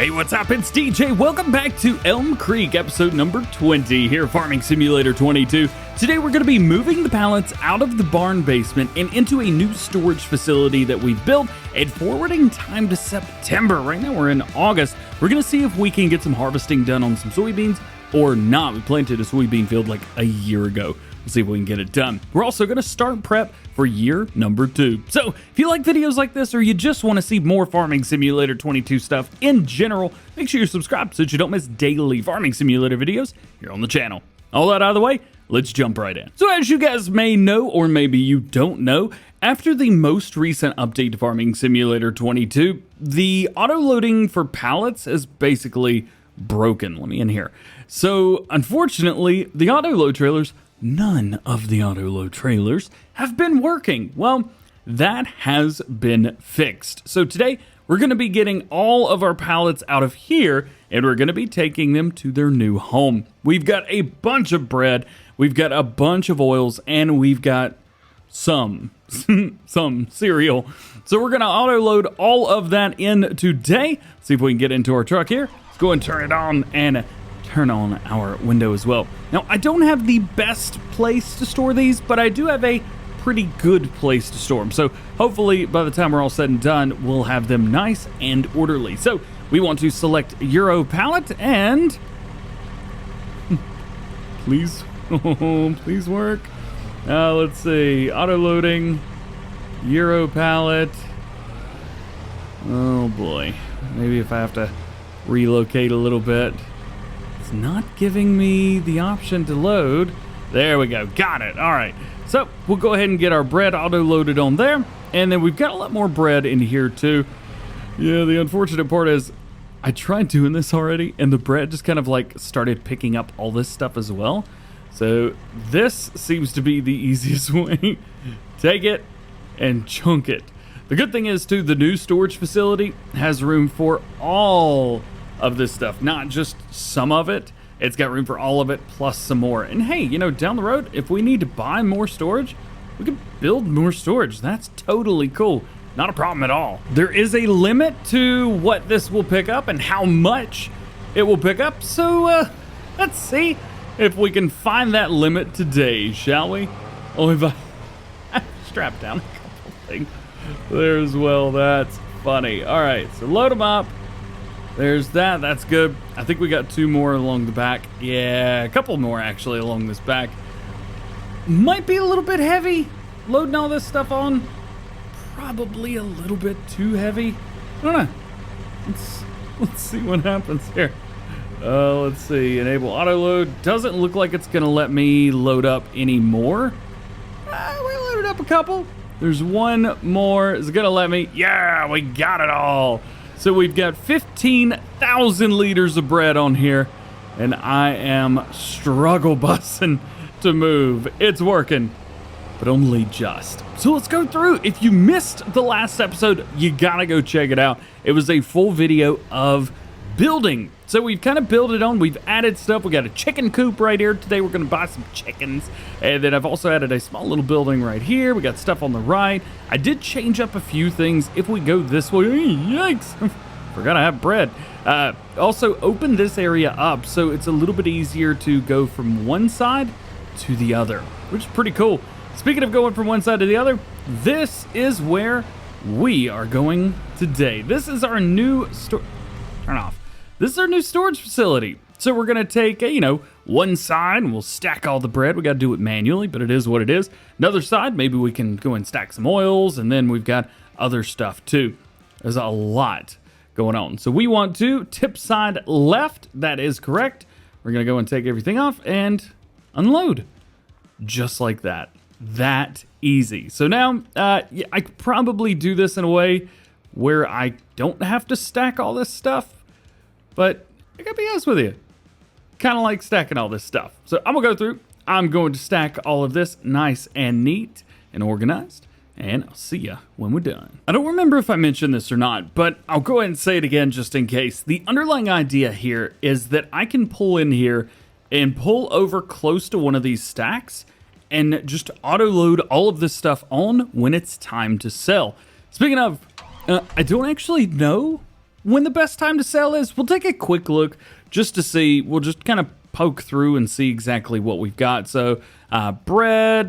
Hey, what's up? It's DJ. Welcome back to Elm Creek, episode number 20 here, Farming Simulator 22. Today we're going to be moving the pallets out of the barn basement and into a new storage facility that we've built and forwarding time to September. Right now we're in August. We're going to see if we can get some harvesting done on some soybeans or not. We planted a soybean field like a year ago. We'll see if we can get it done. We're also going to start prep for year number 2. So if you like videos like this or you just want to see more Farming Simulator 22 stuff in general, make sure you're subscribed so that you don't miss daily Farming Simulator videos here on the channel. All that out of the way, let's jump right in. So as you guys may know, or maybe you don't know, after the most recent update to Farming Simulator 22, the auto-loading for pallets is basically broken. Let me in here. So unfortunately, the auto-load trailers, none of the auto-load trailers have been working. Well, that has been fixed. So today, we're going to be getting all of our pallets out of here, and we're going to be taking them to their new home. We've got a bunch of bread, we've got a bunch of oils, and we've got some cereal. So we're going to auto-load all of that in today. See if we can get into our truck here. Let's go and turn it on and turn on our window as well. Now, I don't have the best place to store these, but I do have a pretty good place to store them. So hopefully by the time we're all said and done, we'll have them nice and orderly. So we want to select Euro pallet and please, please work. Let's see, auto loading, Euro pallet. Oh boy, maybe if I have to relocate a little bit. Not giving me the option to load. There we go, got it. All right, so we'll go ahead and get our bread auto loaded on there, and then we've got a lot more bread in here too. Yeah, the unfortunate part is I tried doing this already and the bread just kind of like started picking up all this stuff as well. So this seems to be the easiest way. Take it and chunk it. The good thing is too, the new storage facility has room for all of this stuff, not just some of it. It's got room for all of it plus some more. And hey, you know, down the road, if we need to buy more storage, we can build more storage. That's totally cool. Not a problem at all. There is a limit to what this will pick up and how much it will pick up. So let's see if we can find that limit today, shall we? Oh, if I strap down a couple things there as well. That's funny. All right, so load them up. There's that, that's good. I think we got 2 more along the back. Yeah, a couple more actually along this back. Might be a little bit heavy, loading all this stuff on. Probably a little bit too heavy. I don't know. Let's see what happens here. Let's see, enable auto load. Doesn't look like it's gonna let me load up any more. We loaded up a couple. There's one more, is it gonna let me? Yeah, we got it all. So we've got 15,000 liters of bread on here, and I am struggle bussing to move. It's working, but only just. So let's go through. If you missed the last episode, you gotta go check it out. It was a full video of building. So we've kind of built it on. We've added stuff. We got a chicken coop right here. Today we're going to buy some chickens. And then I've also added a small little building right here. We got stuff on the right. I did change up a few things. If we go this way, yikes, forgot I have bread. Also open this area up so it's a little bit easier to go from one side to the other, which is pretty cool. Speaking of going from one side to the other, this is where we are going today. This is our new turn off. This is our new storage facility. So we're going to take, one side and we'll stack all the bread. We got to do it manually, but it is what it is. Another side, maybe we can go and stack some oils, and then we've got other stuff too. There's a lot going on. So we want to tip side left. That is correct. We're going to go and take everything off and unload. Just like that. That easy. So now, I could probably do this in a way where I don't have to stack all this stuff. But I gotta be honest with you, kind of like stacking all this stuff. So I'm gonna go through, I'm going to stack all of this nice and neat and organized, and I'll see ya when we're done. I don't remember if I mentioned this or not, but I'll go ahead and say it again just in case. The underlying idea here is that I can pull in here and pull over close to one of these stacks and just auto load all of this stuff on when it's time to sell. Speaking of, I don't actually know when the best time to sell is, we'll take a quick look just to see. We'll just kind of poke through and see exactly what we've got. So bread,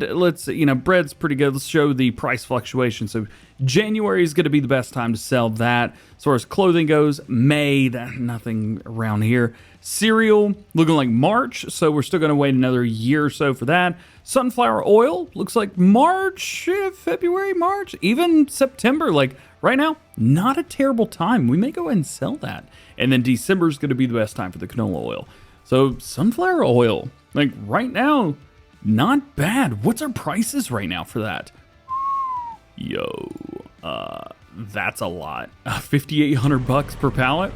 bread's pretty good. Let's show the price fluctuation. So January is going to be the best time to sell that. As far as clothing goes, May, nothing around here. Cereal looking like March, so we're still going to wait another year or so for that. Sunflower oil looks like March, February, March, even September. Like right now, not a terrible time. We may go ahead and sell that. And then December is going to be the best time for the canola oil. So sunflower oil, like right now, not bad. What's our prices right now for that? Yo, that's a lot. 5,800 bucks per pallet.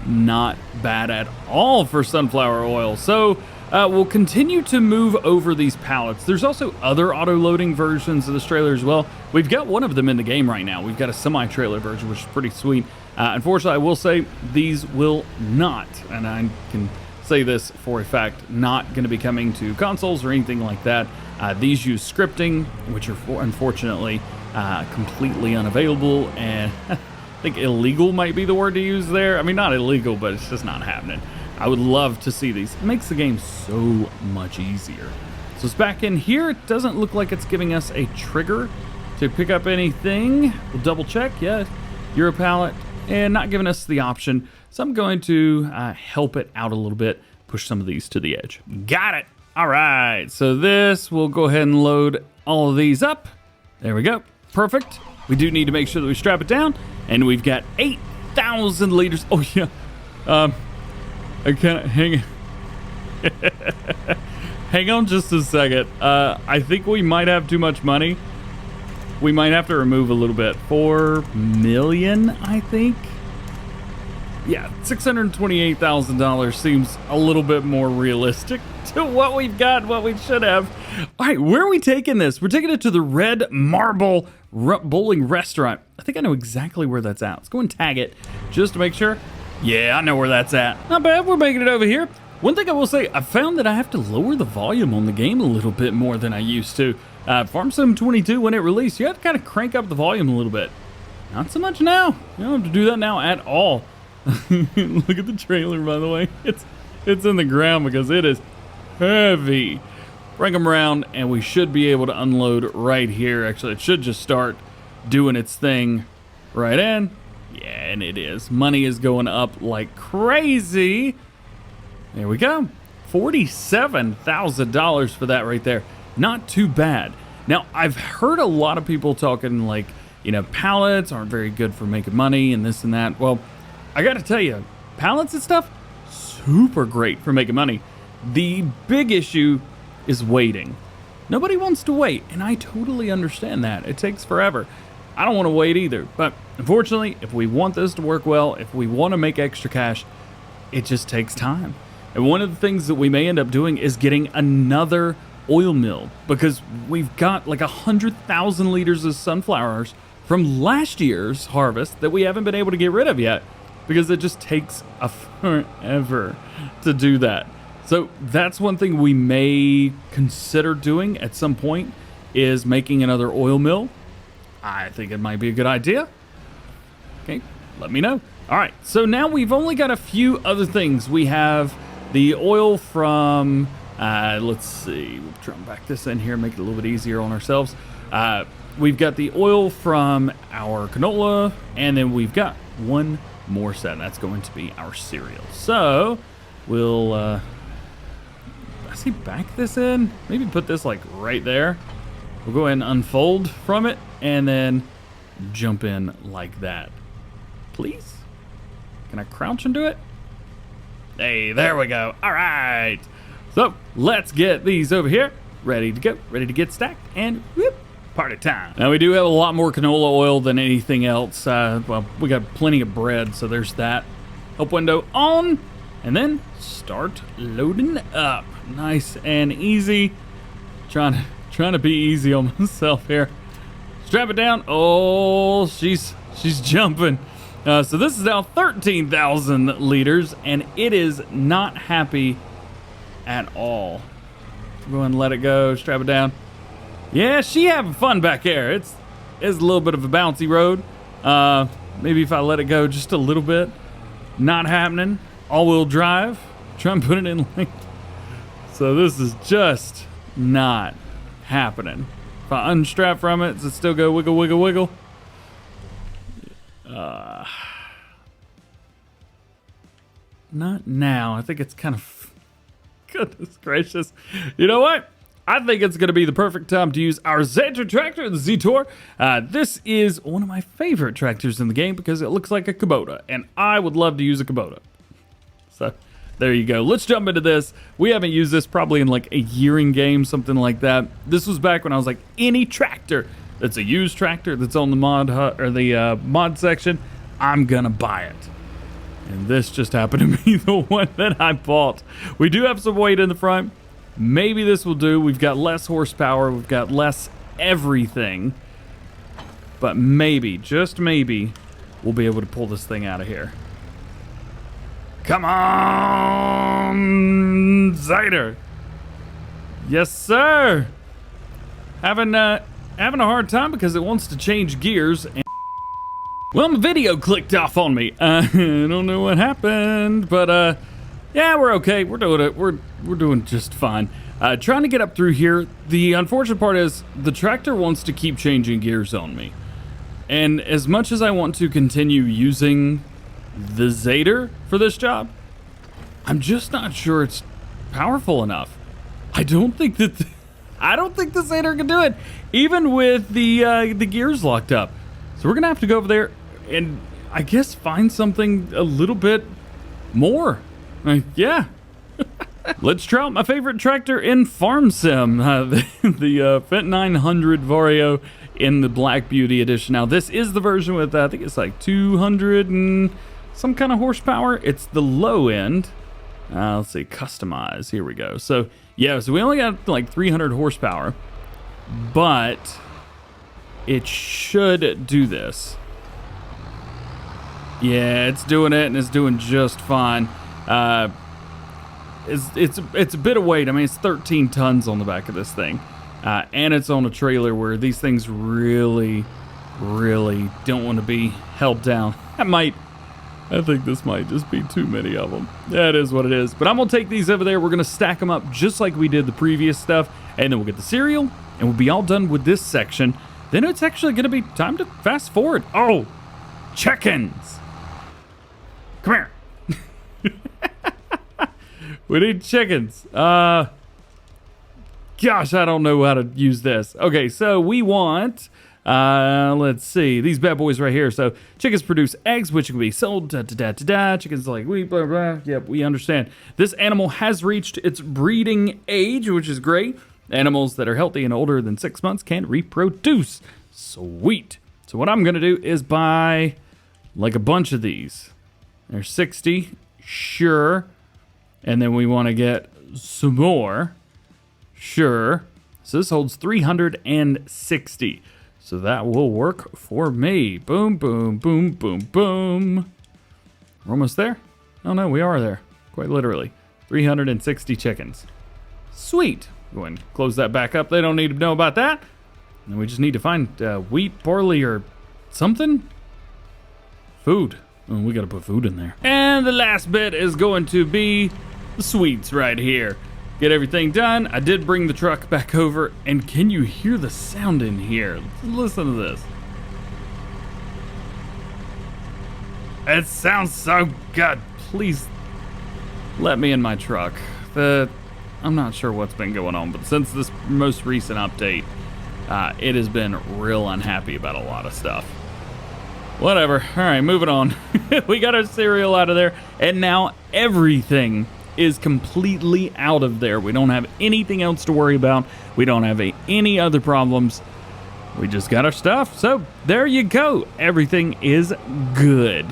Not bad at all for sunflower oil. So we'll continue to move over these pallets. There's also other auto-loading versions of this trailer as well. We've got one of them in the game right now. We've got a semi-trailer version, which is pretty sweet. Unfortunately, I will say these will not, and I can say this for a fact, not going to be coming to consoles or anything like that. These use scripting, which are unfortunately completely unavailable, and I think illegal might be the word to use there. I mean, not illegal, but it's just not happening. I would love to see these. It makes the game so much easier. So it's back in here. It doesn't look like it's giving us a trigger to pick up anything. We'll double check. Yeah, Euro pallet, and not giving us the option. So I'm going to help it out a little bit, push some of these to the edge. Got it. All right, so this, we'll go ahead and load all of these up. There we go. Perfect. We do need to make sure that we strap it down, and we've got 8,000 liters. Oh yeah. I can't hang. Hang on just a second. I think we might have too much money. We might have to remove a little bit. 4 million, I think. Yeah, $628,000 seems a little bit more realistic to what we've got, what we should have. All right, where are we taking this? We're taking it to the Red Marble Bowling Restaurant. I think I know exactly where that's at. Let's go and tag it just to make sure. Yeah, I know where that's at. Not bad, we're making it over here. One thing I will say, I found that I have to lower the volume on the game a little bit more than I used to. Farm Sim 22, when it released, you had to kind of crank up the volume a little bit. Not so much now. You don't have to do that now at all. Look at the trailer, by the way. It's in the ground because it is heavy. Bring them around, and we should be able to unload right here. Actually, it should just start doing its thing right in. Yeah, and it is. Money is going up like crazy. There we go. $47,000 for that right there. Not too bad. Now, I've heard a lot of people talking like, pallets aren't very good for making money and this and that. Well, I got to tell you, pallets and stuff, super great for making money. The big issue is waiting. Nobody wants to wait, and I totally understand that. It takes forever. I don't want to wait either, but unfortunately, if we want this to work well, if we want to make extra cash, it just takes time. And one of the things that we may end up doing is getting another oil mill, because we've got like 100,000 liters of sunflowers from last year's harvest that we haven't been able to get rid of yet, because it just takes forever to do that. So that's one thing we may consider doing at some point, is making another oil mill. I think it might be a good idea. Okay, let me know. All right, so now we've only got a few other things. We have the oil from, let's see, we'll try and back this in here, make it a little bit easier on ourselves. We've got the oil from our canola, and then we've got one more set, and that's going to be our cereal. So we'll, I see, back this in, maybe put this like right there. We'll go ahead and unfold from it, and then jump in like that. Please? Can I crouch and do it? Hey, there we go. All right. So let's get these over here. Ready to go. Ready to get stacked. And whoop, party time. Now we do have a lot more canola oil than anything else. Well, we got plenty of bread, so there's that. Help window on. And then start loading up. Nice and easy. Trying to be easy on myself here. Strap it down. Oh, she's jumping. So this is now 13,000 liters, and it is not happy at all. Go ahead and let it go. Strap it down. Yeah, she having fun back there. It's a little bit of a bouncy road. Maybe if I let it go just a little bit. Not happening. All-wheel drive. Try and put it in lane. So this is just not happening. If I unstrap from it, does it still go wiggle, wiggle, wiggle? Not now. I think it's kind of... Goodness gracious. You know what? I think it's going to be the perfect time to use our Zator tractor, the Zetor. This is one of my favorite tractors in the game because it looks like a Kubota, and I would love to use a Kubota. So, there you go. Let's jump into this. We haven't used this probably in like a year in game, something like that. This was back when I was like, any tractor that's a used tractor that's on the mod or the mod section, I'm gonna buy it. And this just happened to be the one that I bought. We do have some weight in the front. Maybe this will do. We've got less horsepower. We've got less everything. But maybe, just maybe, we'll be able to pull this thing out of here. Come on, Zator. Yes, sir. Having a hard time because it wants to change gears. And well, my video clicked off on me. I don't know what happened, but yeah, we're okay. We're doing it. We're doing just fine. Trying to get up through here. The unfortunate part is the tractor wants to keep changing gears on me. And as much as I want to continue using the Zator for this job, I'm just not sure it's powerful enough. I don't think the Zator can do it, even with the gears locked up. So we're gonna have to go over there and I guess find something a little bit more. Yeah. Let's try out my favorite tractor in Farm Sim, the Fendt 900 Vario in the Black Beauty edition. Now this is the version with I think it's like 200 and some kind of horsepower. It's the low end. Let's see, customize. Here we go. So yeah, so we only got like 300 horsepower, but it should do this. Yeah, it's doing it, and it's doing just fine. It's a bit of weight. I mean, it's 13 tons on the back of this thing, and it's on a trailer where these things really don't want to be held down. I think this might just be too many of them. That is what it is. But I'm gonna take these over there. We're gonna stack them up just like we did the previous stuff, and then we'll get the cereal, and we'll be all done with this section. Then it's actually gonna be time to fast forward. Oh, chickens! Come here. We need chickens. Gosh, I don't know how to use this. Okay, so we want, let's see, these bad boys right here. So chickens produce eggs, which can be sold, Chickens like, we blah, blah. Yep, we understand. This animal has reached its breeding age, which is great. Animals that are healthy and older than 6 months can reproduce. Sweet. So what I'm going to do is buy like a bunch of these. There's 60. Sure. And then we want to get some more. Sure. So this holds 360. So that will work for me. Boom, boom, boom, boom, boom. We're almost there? Oh no, we are there. Quite literally. 360 chickens. Sweet. Go ahead and close that back up. They don't need to know about that. And we just need to find wheat, barley, or something. Food. Oh, we gotta put food in there. And the last bit is going to be the sweets right here. Get everything done. I did bring the truck back over, and can you hear the sound in here? Listen to this. It sounds so good. Please let me in my truck. I'm not sure what's been going on, but since this most recent update, it has been real unhappy about a lot of stuff. Whatever. All right, moving on. We got our cereal out of there, and now everything is completely out of there. We don't have anything else to worry about. We don't have any other problems. We just got our stuff. So there you go. Everything is good.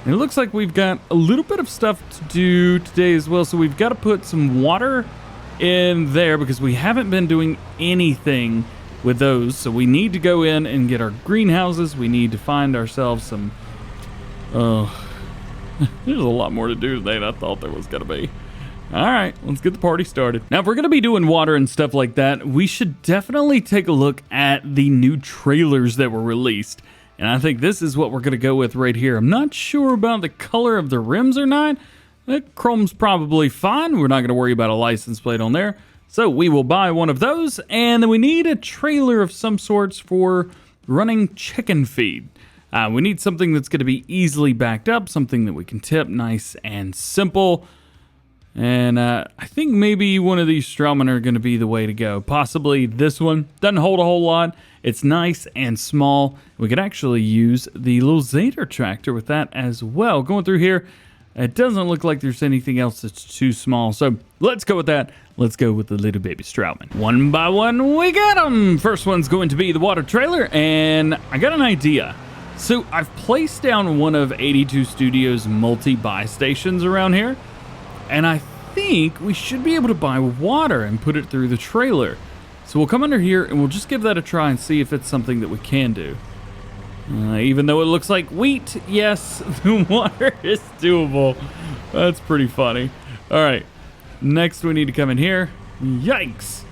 And it looks like we've got a little bit of stuff to do today as well. So we've got to put some water in there because we haven't been doing anything with those. So we need to go in and get our greenhouses. We need to find ourselves some... there's a lot more to do today than I thought there was going to be. All right, let's get the party started. Now, if we're going to be doing water and stuff like that, we should definitely take a look at the new trailers that were released. And I think this is what we're going to go with right here. I'm not sure about the color of the rims or not. Chrome's probably fine. We're not going to worry about a license plate on there. So we will buy one of those. And then we need a trailer of some sorts for running chicken feed. We need something that's going to be easily backed up, something that we can tip, nice and simple. And I think maybe one of these Straumann are going to be the way to go. Possibly this one. Doesn't hold a whole lot. It's nice and small. We could actually use the little Zader tractor with that as well. Going through here, it doesn't look like there's anything else that's too small. So let's go with that. Let's go with the little baby Straumann. One by one, we got them. First one's going to be the water trailer, and I got an idea. So I've placed down one of 82 Studios multi-buy stations around here, and I think we should be able to buy water and put it through the trailer. So we'll come under here and we'll just give that a try and see if it's something that we can do. Even though it looks like wheat, yes, the water is doable. That's pretty funny. All right, next we need to come in here. Yikes.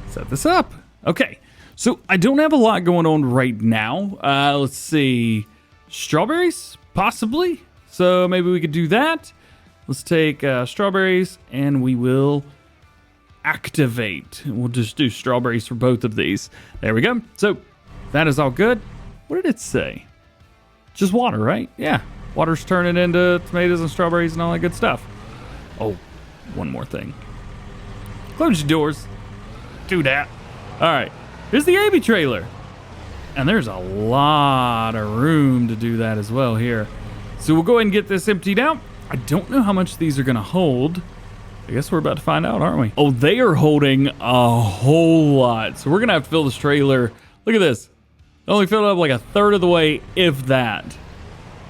Set this up. Okay, so I don't have a lot going on right now. Let's see. Strawberries, possibly. So maybe we could do that. Let's take strawberries and we will activate. We'll just do strawberries for both of these. There we go. So that is all good. What did it say? Just water, right? Yeah. Water's turning into tomatoes and strawberries and all that good stuff. Oh, one more thing. Close your doors. Do that. All right. Here's the AB trailer. And there's a lot of room to do that as well here. So we'll go ahead and get this emptied out. I don't know how much these are going to hold. I guess we're about to find out, aren't we? Oh, they are holding a whole lot. So we're going to have to fill this trailer. Look at this. Only filled up like a third of the way, if that.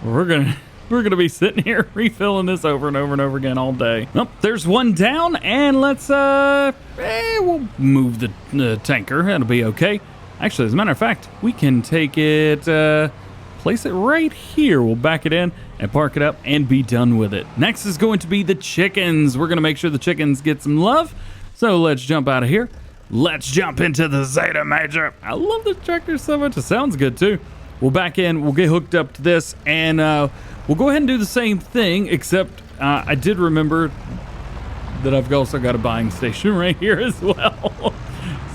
We're gonna be sitting here refilling this over and over and over again all day. Oh, there's one down, and let's we'll move the tanker. That'll be okay. Actually, as a matter of fact, we can take it, place it right here. We'll back it in and park it up and be done with it. Next is going to be the chickens. We're gonna make sure the chickens get some love. So let's jump out of here. Let's jump into the Zeta Major. I love this tractor so much. It sounds good too. We'll back in. We'll get hooked up to this, and we'll go ahead and do the same thing, except I did remember that I've also got a buying station right here as well.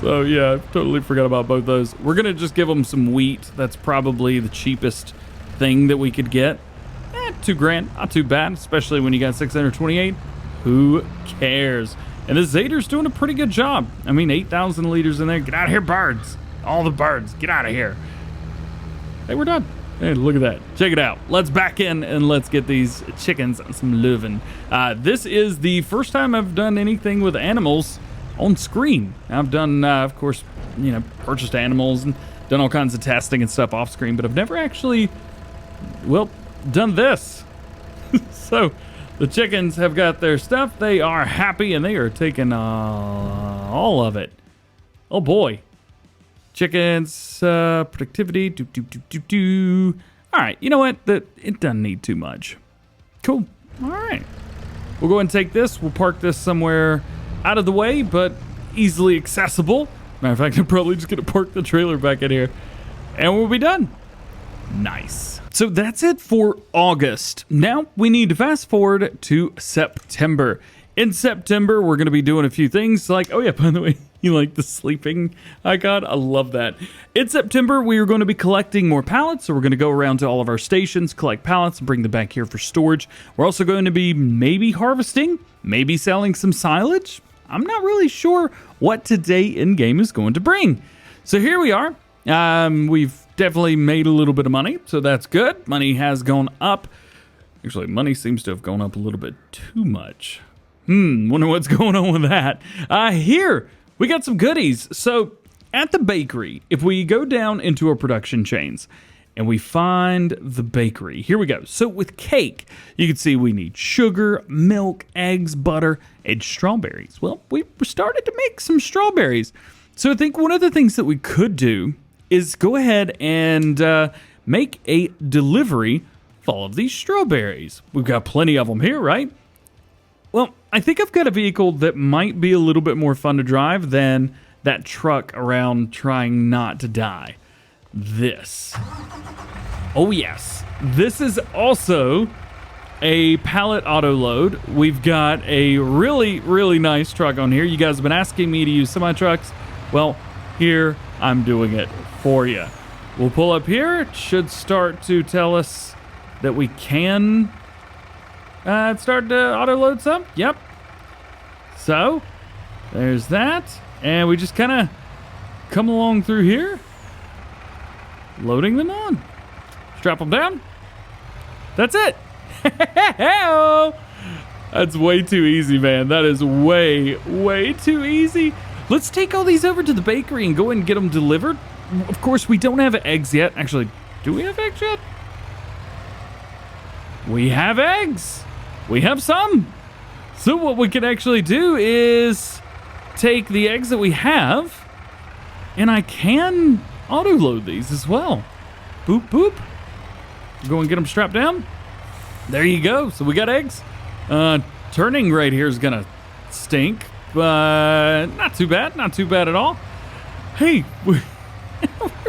So yeah, I totally forgot about both those. We're gonna just give them some wheat. That's probably the cheapest thing that we could get. $2 grand, not too bad, especially when you got 628. Who cares? And the Zader's doing a pretty good job. I mean, 8,000 liters in there. Get out of here, birds. All the birds, get out of here. Hey, we're done. Hey, look at that. Check it out. Let's back in and let's get these chickens some living. This is the first time I've done anything with animals on screen. I've done, of course, you know, purchased animals and done all kinds of testing and stuff off screen, but I've never actually, well, done this. So the chickens have got their stuff. They are happy and they are taking all of it. Oh boy. Chickens, productivity, All right, you know what? It doesn't need too much. Cool. All right. We'll go ahead and take this. We'll park this somewhere out of the way, but easily accessible. Matter of fact, I'm probably just going to park the trailer back in here, and we'll be done. Nice. So that's it for August. Now we need to fast forward to September. In September, we're going to be doing a few things like, oh yeah, by the way, you like the sleeping icon? I love that. In September, we are going to be collecting more pallets. So we're going to go around to all of our stations, collect pallets, and bring them back here for storage. We're also going to be maybe harvesting, maybe selling some silage. I'm not really sure what today in game is going to bring. So here we are. We've definitely made a little bit of money, so that's good. Money has gone up. Actually, money seems to have gone up a little bit too much. Wonder what's going on with that. Here, we got some goodies. So, at the bakery, if we go down into our production chains and we find the bakery, here we go. So, with cake, you can see we need sugar, milk, eggs, butter, and strawberries. Well, we started to make some strawberries. So, I think one of the things that we could do is go ahead and make a delivery of all of these strawberries. We've got plenty of them here, right? Well, I think I've got a vehicle that might be a little bit more fun to drive than that truck around trying not to die. this. Oh yes, this is also a pallet auto load. We've got a really nice truck on here. You guys have been asking me to use semi-trucks. Well, here I'm doing it for you. We'll pull up here. It should start to tell us that we can start to auto load some. Yep. So there's that. And we just kind of come along through here, loading them on. Strap them down. That's it. That's way too easy, man. That is way too easy. Let's take all these over to the bakery and go ahead and get them delivered. Of course, we don't have eggs yet. Actually, do we have eggs yet? We have eggs. We have some. So what we can actually do is take the eggs that we have, and I can auto load these as well. Boop, boop. Go and get them strapped down. There you go. So we got eggs. Turning right here is gonna stink, but not too bad. Not too bad at all. Hey, we're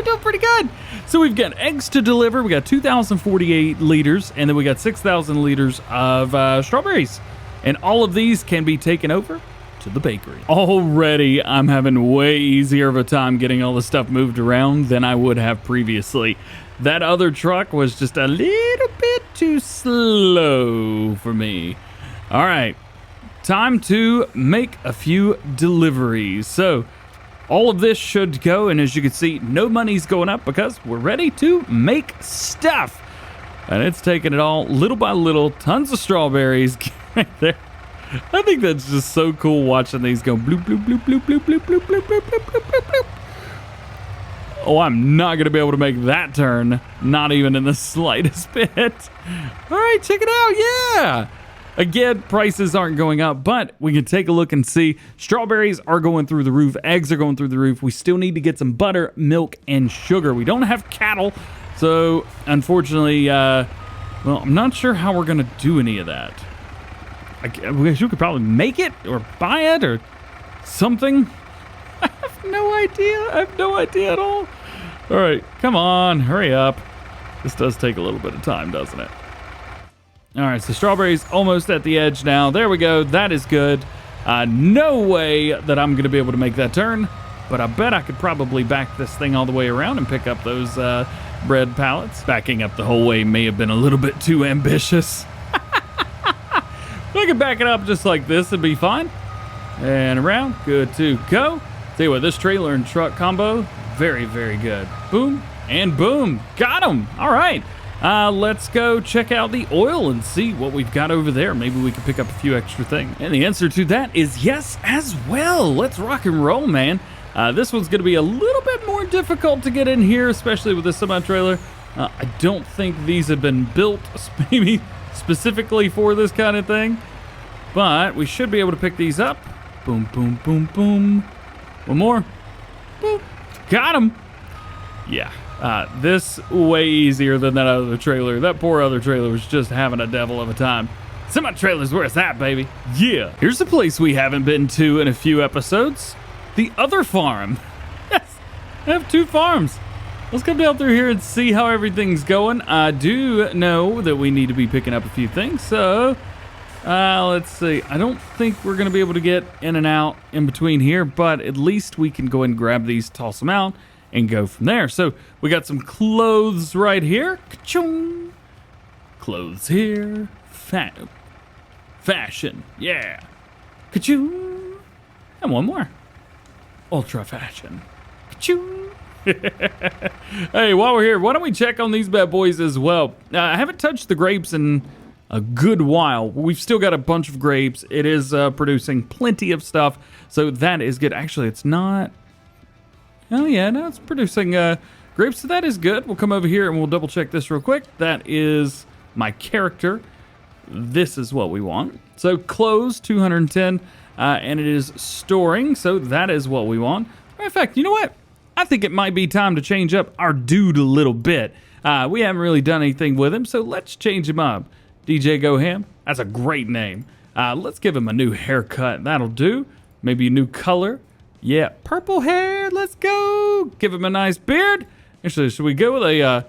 doing pretty good. So we've got eggs to deliver. We got 2,048 liters, and then we got 6,000 liters of strawberries. And all of these can be taken over to the bakery. Already, I'm having way easier of a time getting all the stuff moved around than I would have previously. That other truck was just a little bit too slow for me. All right, time to make a few deliveries. So all of this should go, and as you can see, no money's going up because we're ready to make stuff. And it's taking it all little by little. Tons of strawberries right there. I think that's just so cool watching these go bloop, bloop, bloop, bloop, bloop, bloop, bloop, bloop, bloop, bloop, bloop, bloop, bloop. Oh, I'm not going to be able to make that turn. Not even in the slightest bit. All right, check it out. Yeah. Again, prices aren't going up, but we can take a look and see. Strawberries are going through the roof. Eggs are going through the roof. We still need to get some butter, milk, and sugar. We don't have cattle, so unfortunately, well, I'm not sure how we're going to do any of that. I guess you could probably make it or buy it or something. I have no idea. I have no idea at all. All right, come on, hurry up. This does take a little bit of time, doesn't it? All right, so strawberries almost at the edge now. There we go. That is good. No way that I'm going to be able to make that turn, but I bet I could probably back this thing all the way around and pick up those bread pallets. Backing up the whole way may have been a little bit too ambitious. I can back it up just like this and be fine. And around, good to go. Tell you what, this trailer and truck combo, very good. Boom and boom, got him. All right, let's go check out the oil and see what we've got over there. Maybe we can pick up a few extra things. And the answer to that is yes as well. Let's rock and roll, man. This one's gonna be a little bit more difficult to get in here, especially with this semi-trailer. I don't think these have been built maybe specifically for this kind of thing, but we should be able to pick these up. Boom, boom, boom, boom. One more. Boom. Got him. Yeah, this way easier than that other trailer. That poor other trailer was just having a devil of a time. Semi-trailers, where's that, baby? Yeah. Here's a place we haven't been to in a few episodes. The other farm. Yes, I have two farms. Let's come down through here and see how everything's going. I do know that we need to be picking up a few things, so let's see. I don't think we're going to be able to get in and out in between here, but at least we can go ahead and grab these, toss them out, and go from there. So we got some clothes right here. Ka-chung. Clothes here. Fashion. Yeah. Ka-chung. And one more. Ultra fashion. Ka-chung. Hey, while we're here, why don't we check on these bad boys as well? I haven't touched the grapes in a good while. We've still got a bunch of grapes. It is producing plenty of stuff, so that is good. Actually, it's not. Oh yeah, no, it's producing grapes, so that is good. We'll come over here and we'll double check this real quick. That is my character. This is what we want. So clothes, 210, and it is storing, so that is what we want. In fact, you know what? I think it might be time to change up our dude a little bit. We haven't really done anything with him, so let's change him up. DJ Go Ham, that's a great name. Let's give him a new haircut. That'll do. Maybe a new color. Yeah, purple hair. Let's go. Give him a nice beard. Actually, should we go with a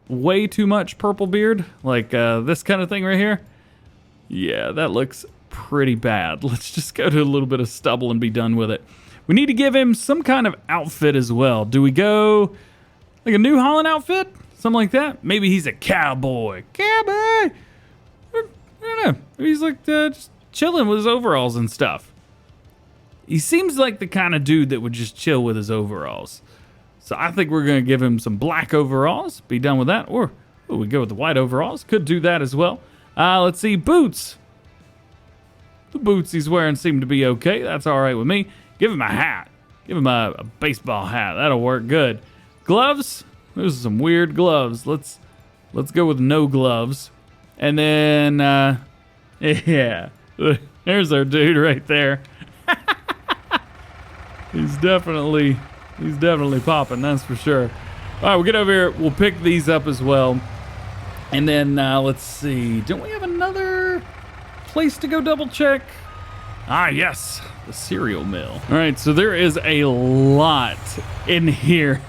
way too much purple beard? Like this kind of thing right here? Yeah, that looks pretty bad. Let's just go to a little bit of stubble and be done with it. We need to give him some kind of outfit as well. Do we go like a New Holland outfit? Something like that? Maybe he's a cowboy. Cowboy! I don't know. Maybe he's like just chilling with his overalls and stuff. He seems like the kind of dude that would just chill with his overalls. So I think we're going to give him some black overalls. Be done with that. Or we go with the white overalls. Could do that as well. Let's see. Boots. The boots he's wearing seem to be okay. That's all right with me. Give him a hat. Give him a baseball hat. That'll work good. Gloves. Those are some weird gloves. Let's go with no gloves. And then, yeah. There's our dude right there. He's definitely popping, that's for sure. All right, we'll get over here. We'll pick these up as well. And then, let's see. Don't we have another place to go double check? Ah, yes. The cereal mill. All right, so there is a lot in here.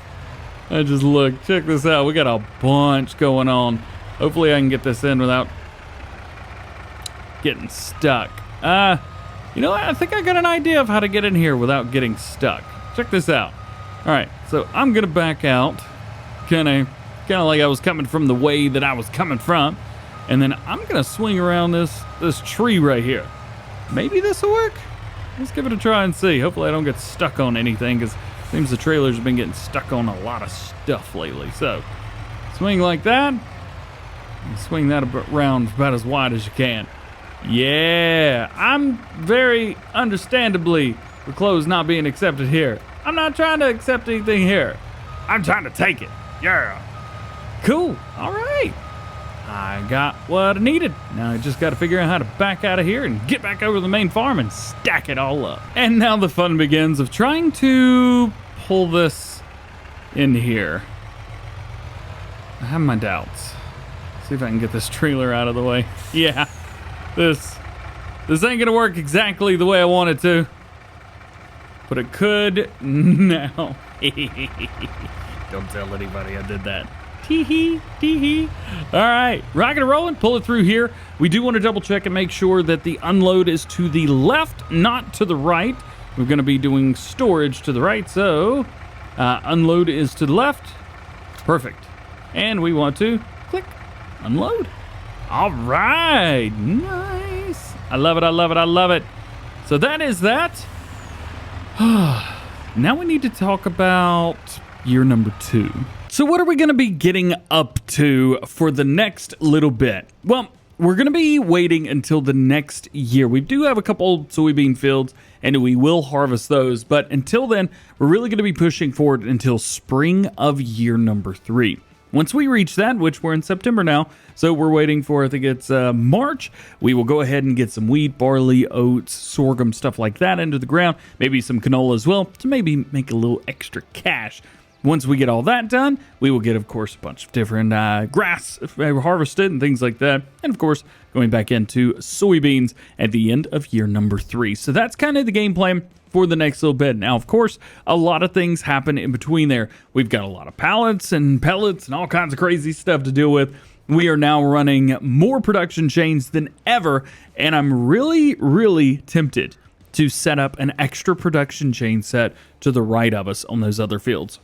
I just look. Check this out. We got a bunch going on. Hopefully I can get this in without getting stuck. You know what? I think I got an idea of how to get in here without getting stuck. Check this out. All right, so I'm gonna back out, kind of like I was coming from the way that I was coming from, and then I'm gonna swing around this tree right here. Maybe this will work. Let's give it a try and see. Hopefully I don't get stuck on anything, because it seems the trailers have been getting stuck on a lot of stuff lately. So swing like that, and swing that around about as wide as you can. Yeah, I'm very understandably the clothes not being accepted here. I'm not trying to accept anything here. I'm trying to take it. Yeah. Cool. All right. I got what I needed. Now I just got to figure out how to back out of here and get back over to the main farm and stack it all up. And now the fun begins of trying to pull this in here. I have my doubts. See if I can get this trailer out of the way. Yeah. This ain't gonna work exactly the way I want it to, but it could now. Don't tell anybody I did that. Tee-hee, tee-hee. All right, rocking and rolling, pull it through here. We do want to double check and make sure that the unload is to the left, not to the right. We're gonna be doing storage to the right, so unload is to the left. Perfect. And we want to click unload. All right, nice. I love it, I love it, I love it. So that is that. Now we need to talk about year number 2. So what are we going to be getting up to for the next little bit? Well, we're going to be waiting until the next year. We do have a couple soybean fields, and we will harvest those. But until then, we're really going to be pushing forward until spring of year number 3. Once we reach that, which we're in September now, so we're waiting for, I think it's March, we will go ahead and get some wheat, barley, oats, sorghum, stuff like that into the ground. Maybe some canola as well, to maybe make a little extra cash. Once we get all that done, we will get, of course, a bunch of different grass harvested and things like that. And, of course, going back into soybeans at the end of year number 3. So that's kind of the game plan for the next little bit. Now, of course, a lot of things happen in between there. We've got a lot of pallets and pellets and all kinds of crazy stuff to deal with. We are now running more production chains than ever, and I'm really, really tempted to set up an extra production chain set to the right of us on those other fields.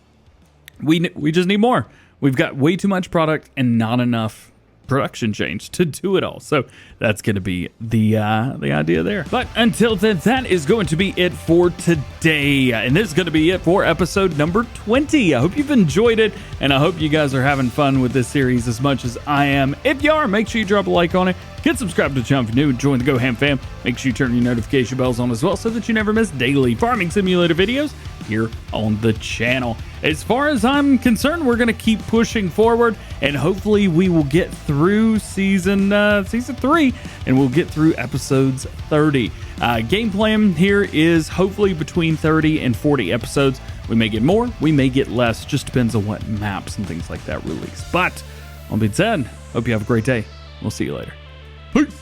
We just need more. We've got way too much product and not enough production chains to do it all. So that's going to be the idea there. But until then, that is going to be it for today. And this is going to be it for episode number 20. I hope you've enjoyed it, and I hope you guys are having fun with this series as much as I am. If you are, make sure you drop a like on it. Get subscribed to the channel if you're new. Join the GoHam fam. Make sure you turn your notification bells on as well so that you never miss daily farming simulator videos here on the channel. As far as I'm concerned, we're going to keep pushing forward, and hopefully we will get through season 3, and we'll get through episodes 30. Game plan here is hopefully between 30 and 40 episodes. We may get more, we may get less. Just depends on what maps and things like that release. But, all being said, hope you have a great day. We'll see you later. Peace.